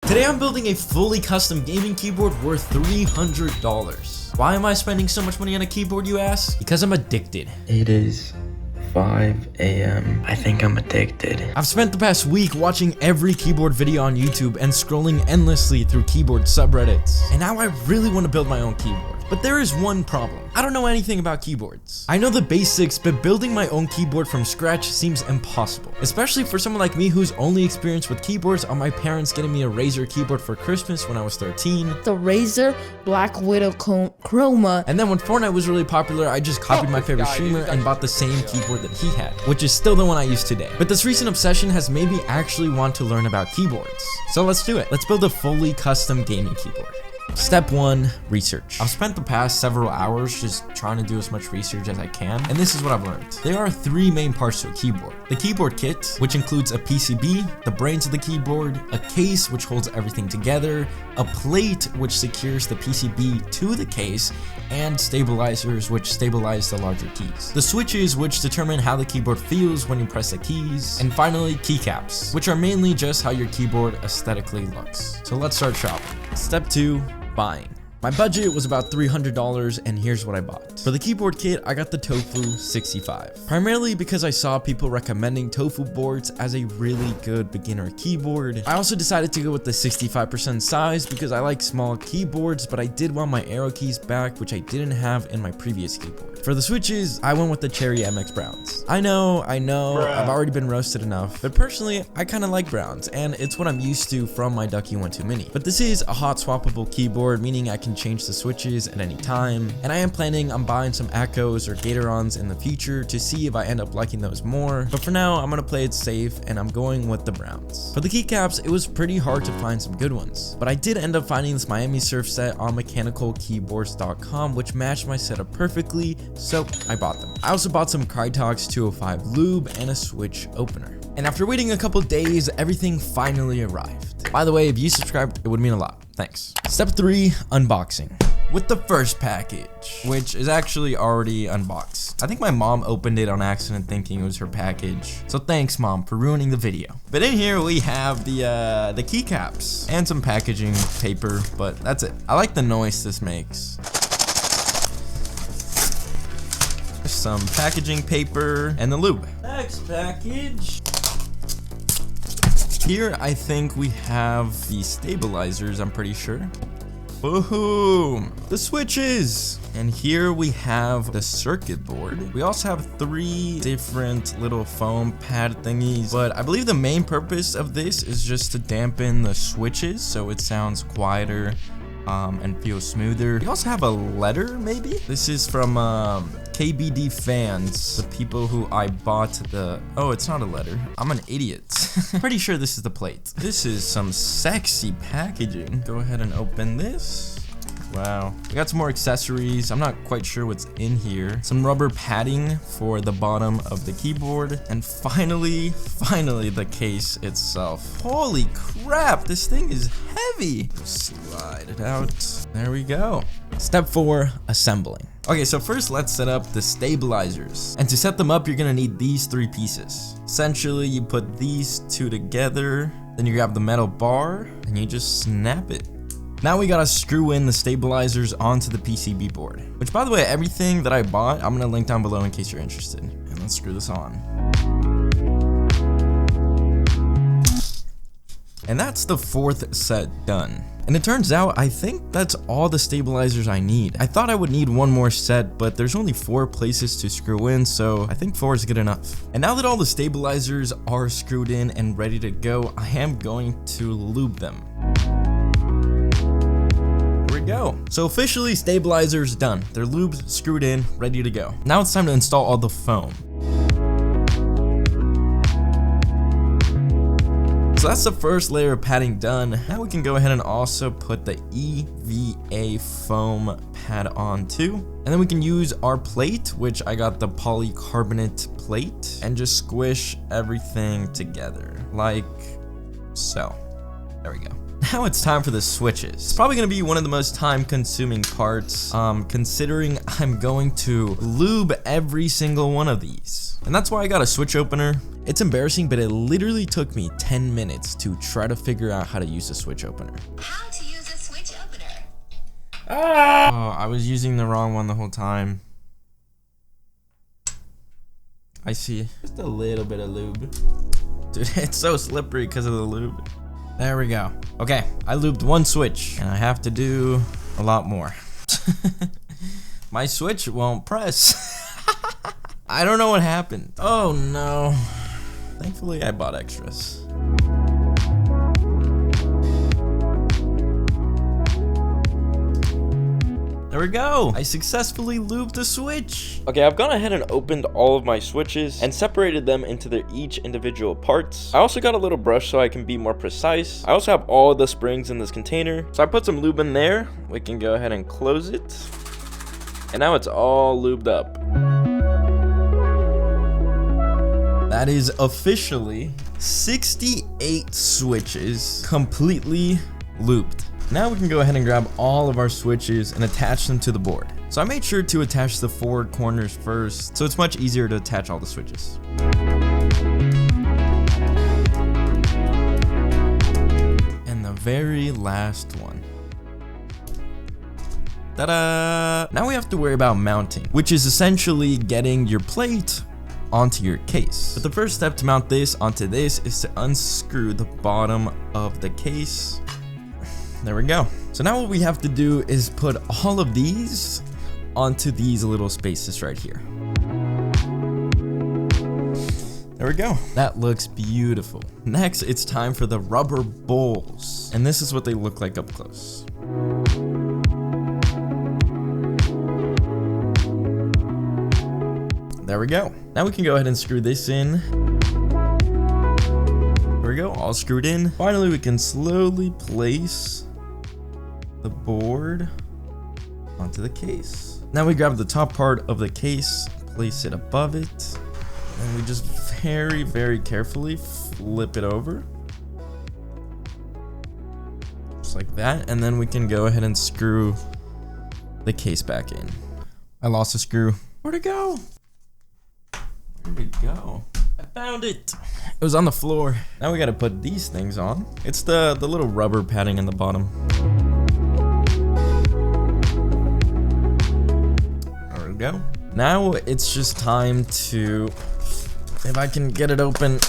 Today I'm building a fully custom gaming keyboard worth $300. Why am I spending so much money on a keyboard, you ask? Because I'm addicted. It is 5 a.m. I think I'm addicted. I've spent the past week watching every keyboard video on YouTube and scrolling endlessly through keyboard subreddits. And now I really want to build my own keyboard. But there is one problem. I don't know anything about keyboards. I know the basics, but building my own keyboard from scratch seems impossible. Especially for someone like me who's only experienced with keyboards on my parents getting me a Razer keyboard for Christmas when I was 13. The Razer Black Widow Chroma. And then when Fortnite was really popular, I just copied my favorite streamer and bought the same keyboard that he had, which is still the one I use today. But this recent obsession has made me actually want to learn about keyboards. So let's do it. Let's build a fully custom gaming keyboard. Step 1, research. I've spent the past several hours just trying to do as much research as I can, and this is what I've learned. There are 3 main parts to a keyboard. The keyboard kit, which includes a PCB, the brains of the keyboard, a case which holds everything together, a plate which secures the PCB to the case, and stabilizers which stabilize the larger keys. The switches which determine how the keyboard feels when you press the keys, and finally keycaps, which are mainly just how your keyboard aesthetically looks. So let's start shopping. Step 2, buying. My budget was about $300, and here's what I bought. For the keyboard kit, I got the Tofu 65, primarily because I saw people recommending Tofu boards as a really good beginner keyboard. I also decided to go with the 65% size because I like small keyboards, but I did want my arrow keys back, which I didn't have in my previous keyboard. For the switches, I went with the Cherry MX Browns. I know, I've already been roasted enough, but personally, I kind of like browns, and it's what I'm used to from my Ducky 1-2 Mini. But this is a hot swappable keyboard, meaning I can change the switches at any time, and I am planning on buying some Echoes or Gatorons in the future to see if I end up liking those more, but for now I'm gonna play it safe and I'm going with the browns. For the keycaps, it was pretty hard to find some good ones, but I did end up finding this Miami Surf set on mechanicalkeyboards.com, which matched my setup perfectly, so I bought them. I also bought some Krytox 205 lube and a switch opener. And after waiting a couple days, everything finally arrived. By the way, if you subscribed, it would mean a lot. Thanks. Step 3, unboxing. With the first package, which is actually already unboxed. I think my mom opened it on accident thinking it was her package. So thanks, Mom, for ruining the video. But in here we have the keycaps and some packaging paper, but that's it. I like the noise this makes. Some packaging paper and the lube. Next package. Here, I think we have the stabilizers, I'm pretty sure. Boom! The switches! And here we have the circuit board. We also have 3 different little foam pad thingies, but I believe the main purpose of this is just to dampen the switches so it sounds quieter and feels smoother. We also have a letter, maybe? This is from KBD fans, the people who I bought the... Oh, it's not a letter. I'm an idiot. Pretty sure this is the plate. This is some sexy packaging. Go ahead and open this. Wow. We got some more accessories. I'm not quite sure what's in here. Some rubber padding for the bottom of the keyboard. And finally, the case itself. Holy crap, this thing is heavy. Slide it out. There we go. Step 4, assembling. Okay, so first let's set up the stabilizers. And to set them up, you're gonna need these 3 pieces. Essentially, you put these 2 together, then you grab the metal bar, and you just snap it. Now we gotta screw in the stabilizers onto the PCB board. Which, by the way, everything that I bought, I'm gonna link down below in case you're interested. And let's screw this on. And that's the 4th set done. And it turns out, I think that's all the stabilizers I need. I thought I would need 1 more set, but there's only 4 places to screw in, so I think 4 is good enough. And now that all the stabilizers are screwed in and ready to go, I am going to lube them. There we go. So officially, stabilizers done. They're lubed, screwed in, ready to go. Now it's time to install all the foam. So that's the first layer of padding done. Now we can go ahead and also put the EVA foam pad on too. And then we can use our plate, which I got the polycarbonate plate, and just squish everything together like so. There we go. Now it's time for the switches. It's probably going to be one of the most time-consuming parts, considering I'm going to lube every single one of these. And that's why I got a switch opener. It's embarrassing, but it literally took me 10 minutes to try to figure out how to use a switch opener. How to use a switch opener. Oh, I was using the wrong one the whole time. I see. Just a little bit of lube. Dude, it's so slippery because of the lube. There we go. Okay, I lubed one switch, and I have to do a lot more. My switch won't press. I don't know what happened. Oh no. Thankfully, I bought extras. There we go. I successfully lubed the switch. Okay, I've gone ahead and opened all of my switches and separated them into their each individual parts. I also got a little brush so I can be more precise. I also have all of the springs in this container. So I put some lube in there. We can go ahead and close it. And now it's all lubed up. That is officially 68 switches completely lubed. Now we can go ahead and grab all of our switches and attach them to the board. So I made sure to attach the forward corners first, so it's much easier to attach all the switches. And the very last one. Ta-da! Now we have to worry about mounting, which is essentially getting your plate onto your case. But the first step to mount this onto this is to unscrew the bottom of the case. There we go. So now what we have to do is put all of these onto these little spaces right here. There we go. That looks beautiful. Next, it's time for the rubber bowls. And this is what they look like up close. There we go. Now we can go ahead and screw this in. There we go, all screwed in. Finally, we can slowly place the board onto the case. Now we grab the top part of the case, place it above it, and we just very, very carefully flip it over. Just like that, and then we can go ahead and screw the case back in. I lost a screw. Where'd it go? Where'd it go? I found it. It was on the floor. Now we gotta put these things on. It's the little rubber padding in the bottom. There we go. Now it's just time to, if I can get it open,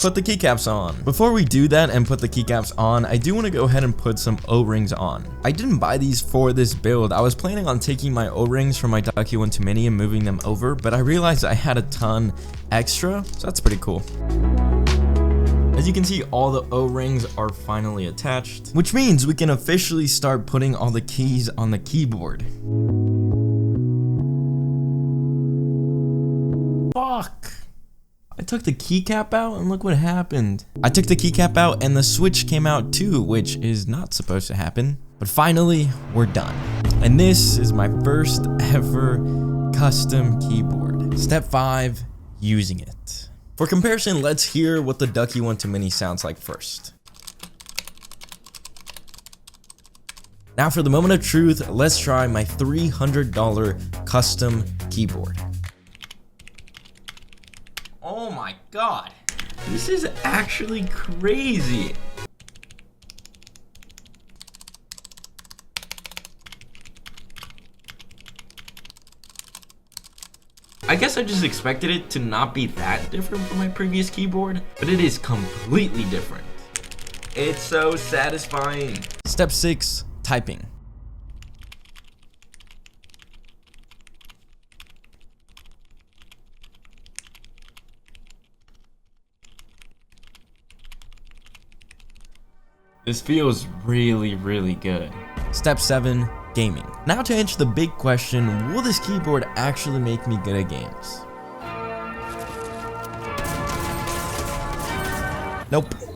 put the keycaps on. Before we do that and put the keycaps on, I do want to go ahead and put some O-rings on. I didn't buy these for this build. I was planning on taking my O-rings from my Ducky 1 Mini and moving them over, but I realized I had a ton extra, so that's pretty cool. As you can see, all the O-rings are finally attached, which means we can officially start putting all the keys on the keyboard. Fuck. I took the keycap out and look what happened. I took the keycap out and the switch came out too, which is not supposed to happen. But finally, we're done. And this is my first ever custom keyboard. Step 5, using it. For comparison, let's hear what the Ducky 1 Mini sounds like first. Now for the moment of truth, let's try my $300 custom keyboard. Oh my god, this is actually crazy. I guess I just expected it to not be that different from my previous keyboard, but it is completely different. It's so satisfying. Step 6, typing. This feels really, really good. Step 7, gaming. Now to answer the big question, will this keyboard actually make me good at games? Nope.